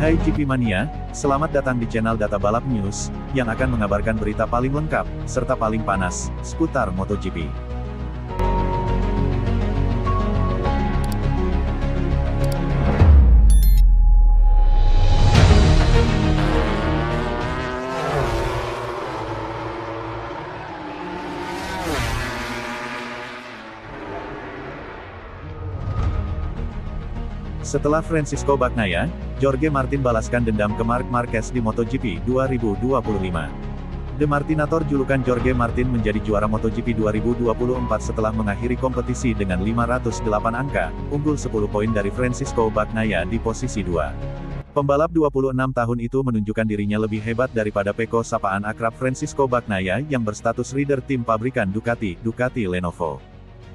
Hai GP Mania, selamat datang di channel Data Balap News, yang akan mengabarkan berita paling lengkap, serta paling panas, seputar MotoGP. Setelah Francisco Bagnaia, Jorge Martin balaskan dendam ke Marc Marquez di MotoGP 2025. The Martinator julukan Jorge Martin menjadi juara MotoGP 2024 setelah mengakhiri kompetisi dengan 508 angka, unggul 10 poin dari Francisco Bagnaia di posisi 2. Pembalap 26 tahun itu menunjukkan dirinya lebih hebat daripada Pecco, sapaan akrab Francisco Bagnaia yang berstatus rider tim pabrikan Ducati Lenovo.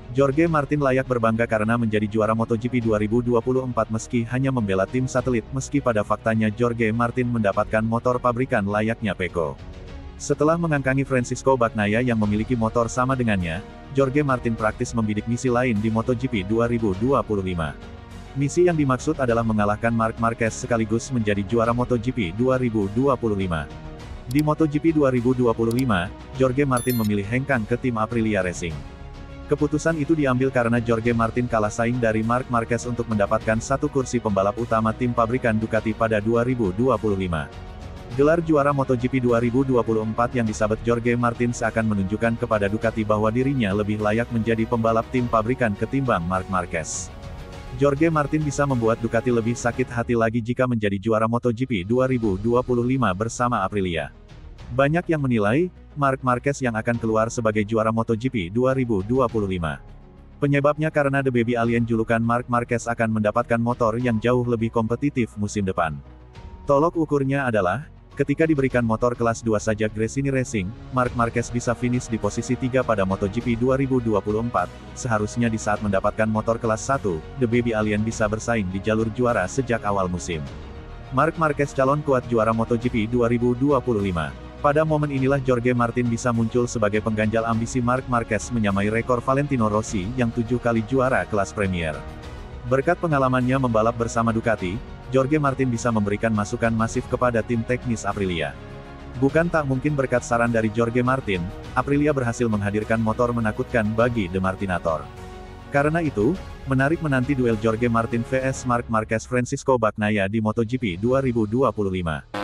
Jorge Martin layak berbangga karena menjadi juara MotoGP 2024 meski hanya membela tim satelit, meski pada faktanya Jorge Martin mendapatkan motor pabrikan layaknya Pecco. Setelah mengangkangi Francisco Bagnaia yang memiliki motor sama dengannya, Jorge Martin praktis membidik misi lain di MotoGP 2025. Misi yang dimaksud adalah mengalahkan Marc Marquez sekaligus menjadi juara MotoGP 2025. Di MotoGP 2025, Jorge Martin memilih hengkang ke tim Aprilia Racing. Keputusan itu diambil karena Jorge Martin kalah saing dari Marc Marquez untuk mendapatkan satu kursi pembalap utama tim pabrikan Ducati pada 2025. Gelar juara MotoGP 2024 yang disabet Jorge Martin seakan menunjukkan kepada Ducati bahwa dirinya lebih layak menjadi pembalap tim pabrikan ketimbang Marc Marquez. Jorge Martin bisa membuat Ducati lebih sakit hati lagi jika menjadi juara MotoGP 2025 bersama Aprilia. Banyak yang menilai, Marc Marquez yang akan keluar sebagai juara MotoGP 2025. Penyebabnya karena The Baby Alien julukan Marc Marquez akan mendapatkan motor yang jauh lebih kompetitif musim depan. Tolok ukurnya adalah, ketika diberikan motor kelas 2 saja Gresini Racing, Marc Marquez bisa finish di posisi 3 pada MotoGP 2024, seharusnya di saat mendapatkan motor kelas 1, The Baby Alien bisa bersaing di jalur juara sejak awal musim. Marc Marquez calon kuat juara MotoGP 2025. Pada momen inilah Jorge Martin bisa muncul sebagai pengganjal ambisi Marc Marquez menyamai rekor Valentino Rossi yang 7 kali juara kelas Premier. Berkat pengalamannya membalap bersama Ducati, Jorge Martin bisa memberikan masukan masif kepada tim teknis Aprilia. Bukan tak mungkin berkat saran dari Jorge Martin, Aprilia berhasil menghadirkan motor menakutkan bagi The Martinator. Karena itu, menarik menanti duel Jorge Martin vs Marc Marquez Francisco Bagnaia di MotoGP 2025.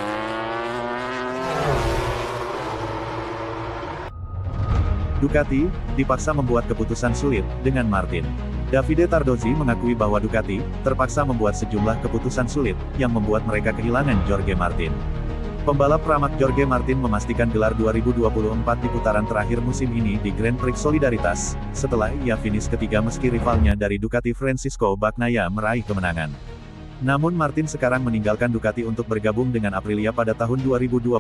Ducati dipaksa membuat keputusan sulit dengan Martin. Davide Tardozzi mengakui bahwa Ducati terpaksa membuat sejumlah keputusan sulit yang membuat mereka kehilangan Jorge Martin. Pembalap pramak Jorge Martin memastikan gelar 2024 di putaran terakhir musim ini di Grand Prix Solidaritas, setelah ia finish ketiga meski rivalnya dari Ducati Francisco Bagnaia meraih kemenangan. Namun Martin sekarang meninggalkan Ducati untuk bergabung dengan Aprilia pada tahun 2025,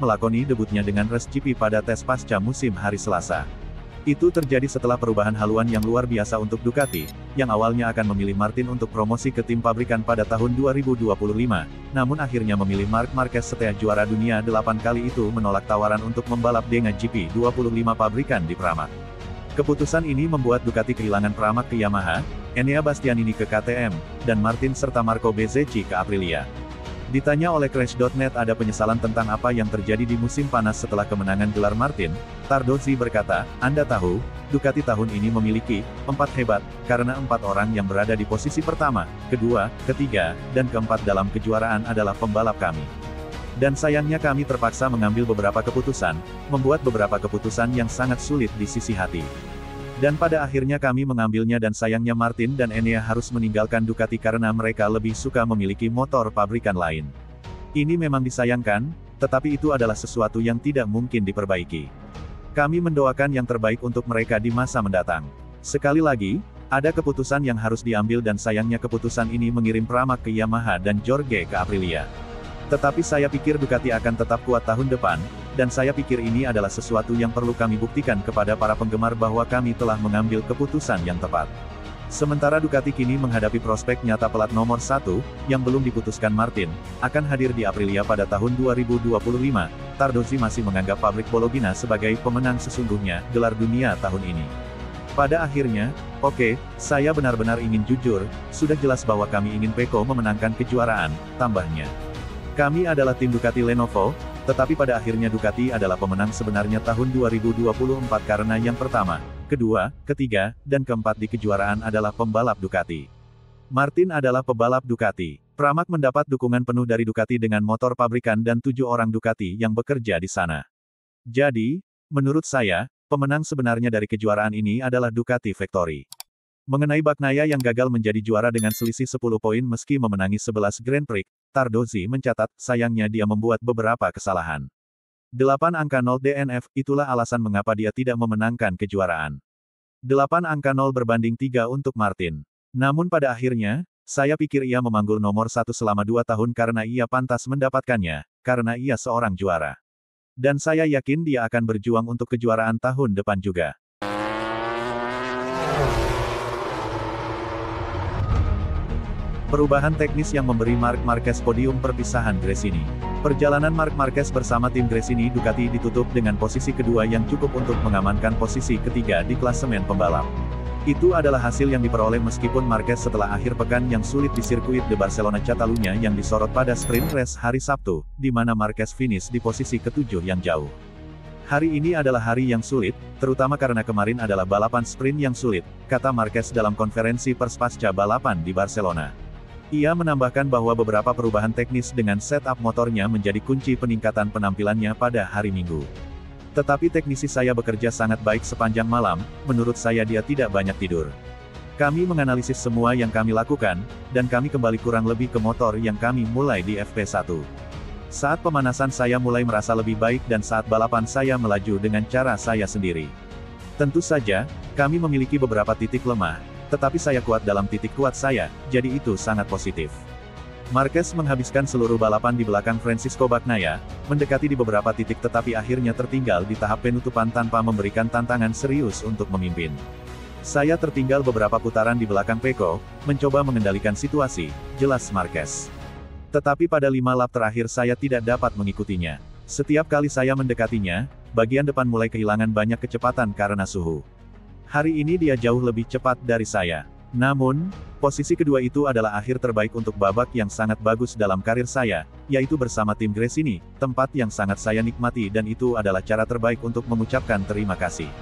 melakoni debutnya dengan Race GP pada tes pasca musim hari Selasa. Itu terjadi setelah perubahan haluan yang luar biasa untuk Ducati, yang awalnya akan memilih Martin untuk promosi ke tim pabrikan pada tahun 2025, namun akhirnya memilih Marc Marquez setelah juara dunia 8 kali itu menolak tawaran untuk membalap dengan GP 25 pabrikan di Pramac. Keputusan ini membuat Ducati kehilangan Pramac ke Yamaha, Enea Bastianini ke KTM, dan Martin serta Marco Bezzecchi ke Aprilia. Ditanya oleh Crash.net ada penyesalan tentang apa yang terjadi di musim panas setelah kemenangan gelar Martin, Tardozzi berkata, "Anda tahu, Ducati tahun ini memiliki 4 hebat, karena 4 orang yang berada di posisi pertama, kedua, ketiga, dan keempat dalam kejuaraan adalah pembalap kami. Dan sayangnya kami terpaksa mengambil beberapa keputusan, membuat beberapa keputusan yang sangat sulit di sisi hati. Dan pada akhirnya kami mengambilnya dan sayangnya Martin dan Enea harus meninggalkan Ducati karena mereka lebih suka memiliki motor pabrikan lain. Ini memang disayangkan, tetapi itu adalah sesuatu yang tidak mungkin diperbaiki. Kami mendoakan yang terbaik untuk mereka di masa mendatang. Sekali lagi, ada keputusan yang harus diambil dan sayangnya keputusan ini mengirim Pramac ke Yamaha dan Jorge ke Aprilia. Tetapi saya pikir Ducati akan tetap kuat tahun depan, dan saya pikir ini adalah sesuatu yang perlu kami buktikan kepada para penggemar bahwa kami telah mengambil keputusan yang tepat." Sementara Ducati kini menghadapi prospek nyata pelat nomor 1, yang belum diputuskan Martin, akan hadir di Aprilia pada tahun 2025, Tardozzi masih menganggap pabrik Bologna sebagai pemenang sesungguhnya gelar dunia tahun ini. Pada akhirnya, Oke, saya benar-benar ingin jujur, sudah jelas bahwa kami ingin Pecco memenangkan kejuaraan, tambahnya. Kami adalah tim Ducati Lenovo, tetapi pada akhirnya Ducati adalah pemenang sebenarnya tahun 2024 karena yang pertama, kedua, ketiga, dan keempat di kejuaraan adalah pembalap Ducati. Martin adalah pebalap Ducati. Pramac mendapat dukungan penuh dari Ducati dengan motor pabrikan dan 7 orang Ducati yang bekerja di sana. Jadi, menurut saya, pemenang sebenarnya dari kejuaraan ini adalah Ducati Factory. Mengenai Bagnaia yang gagal menjadi juara dengan selisih 10 poin meski memenangi 11 Grand Prix, Tardozzi mencatat, sayangnya dia membuat beberapa kesalahan. 8 angka 0 DNF, itulah alasan mengapa dia tidak memenangkan kejuaraan. 8 angka 0 berbanding 3 untuk Martin. Namun pada akhirnya, saya pikir ia memanggul nomor 1 selama 2 tahun karena ia pantas mendapatkannya, karena ia seorang juara. Dan saya yakin dia akan berjuang untuk kejuaraan tahun depan juga. Perubahan teknis yang memberi Marc Marquez podium perpisahan Gresini. Perjalanan Marc Marquez bersama tim Gresini Ducati ditutup dengan posisi kedua yang cukup untuk mengamankan posisi ketiga di klasemen pembalap. Itu adalah hasil yang diperoleh meskipun Marquez setelah akhir pekan yang sulit di sirkuit de Barcelona Catalunya yang disorot pada sprint race hari Sabtu, di mana Marquez finish di posisi ketujuh yang jauh. Hari ini adalah hari yang sulit, terutama karena kemarin adalah balapan sprint yang sulit, kata Marquez dalam konferensi pers pasca balapan di Barcelona. Ia menambahkan bahwa beberapa perubahan teknis dengan setup motornya menjadi kunci peningkatan penampilannya pada hari Minggu. Tetapi teknisi saya bekerja sangat baik sepanjang malam, menurut saya dia tidak banyak tidur. Kami menganalisis semua yang kami lakukan, dan kami kembali kurang lebih ke motor yang kami mulai di FP1. Saat pemanasan saya mulai merasa lebih baik dan saat balapan saya melaju dengan cara saya sendiri. Tentu saja, kami memiliki beberapa titik lemah, tetapi saya kuat dalam titik kuat saya, jadi itu sangat positif. Marquez menghabiskan seluruh balapan di belakang Francisco Bagnaia, mendekati di beberapa titik tetapi akhirnya tertinggal di tahap penutupan tanpa memberikan tantangan serius untuk memimpin. Saya tertinggal beberapa putaran di belakang Pecco, mencoba mengendalikan situasi, jelas Marquez. Tetapi pada 5 lap terakhir saya tidak dapat mengikutinya. Setiap kali saya mendekatinya, bagian depan mulai kehilangan banyak kecepatan karena suhu. Hari ini dia jauh lebih cepat dari saya. Namun, posisi kedua itu adalah akhir terbaik untuk babak yang sangat bagus dalam karir saya, yaitu bersama tim Gresini, tempat yang sangat saya nikmati dan itu adalah cara terbaik untuk mengucapkan terima kasih.